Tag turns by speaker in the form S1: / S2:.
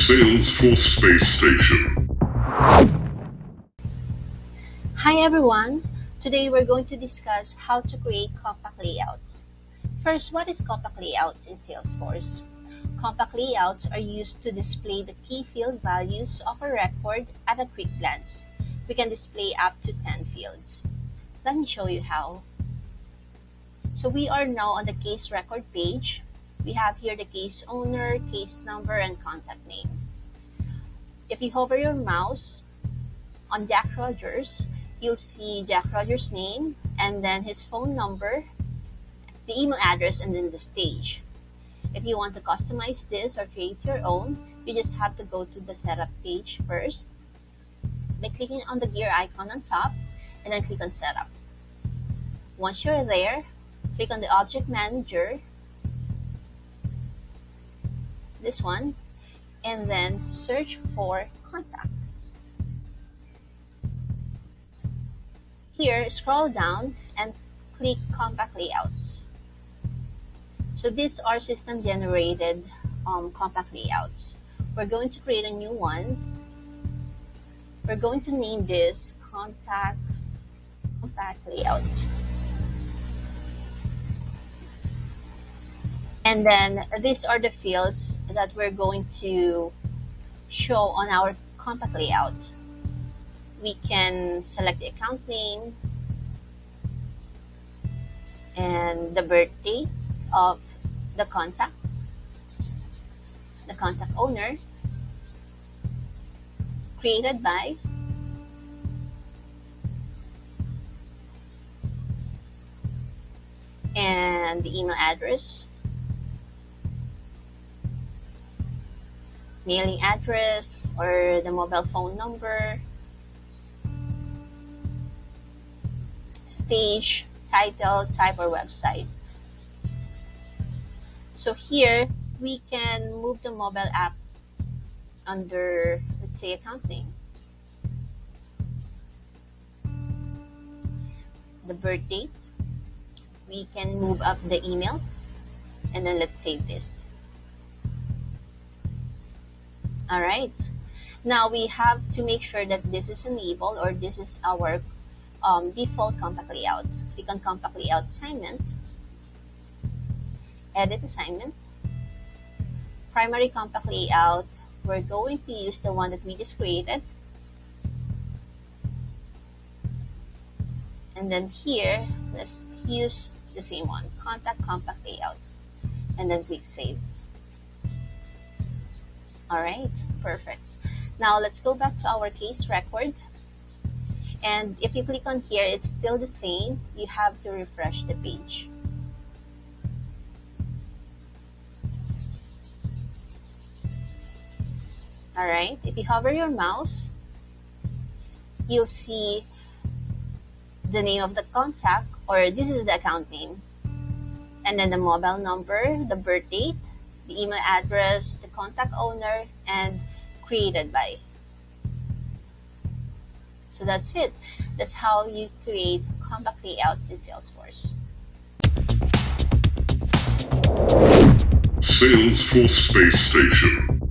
S1: Salesforce Space Station.
S2: Hi everyone! Today we're going to discuss how to create compact layouts. First, what is compact layouts in Salesforce? Compact layouts are used to display the key field values of a record at a quick glance. We can display up to 10 fields. Let me show you how. So we are now on the case record page. We have here the case owner, case number, and contact name. If you hover your mouse on Jack Rogers, you'll see Jack Rogers' name and then his phone number, the email address, and then the stage. If you want to customize this or create your own, you just have to go to the setup page first by clicking on the gear icon on top and then click on setup. Once you're there, click on the object manager, this one, and then search for contact. Here, scroll down and click compact layouts. So these are system generated compact layouts. We're going to create a new one. We're going to name this compact layout. And then these are the fields that we're going to show on our compact layout. We can select the account name and the birthday of the contact owner, created by, and the email address, mailing address or the mobile phone number, stage, title, type, or website. So here, we can move the mobile app under, let's say, account name. The birth date, we can move up the email, and then let's save this. All right. Now we have to make sure that this is enabled, or this is our default compact layout. Click on compact layout assignment, edit assignment, primary compact layout. We're going to use the one that we just created. And then here, let's use the same one, contact compact layout, and then click save. All right, perfect. Now let's go back to our case record. And if you click on here, it's still the same. You have to refresh the page. All right, if you hover your mouse, you'll see the name of the contact, or this is the account name, and then the mobile number, the birth date, the email address, the contact owner, and created by. So that's it. That's how you create compact layouts in Salesforce.
S1: Salesforce Space Station.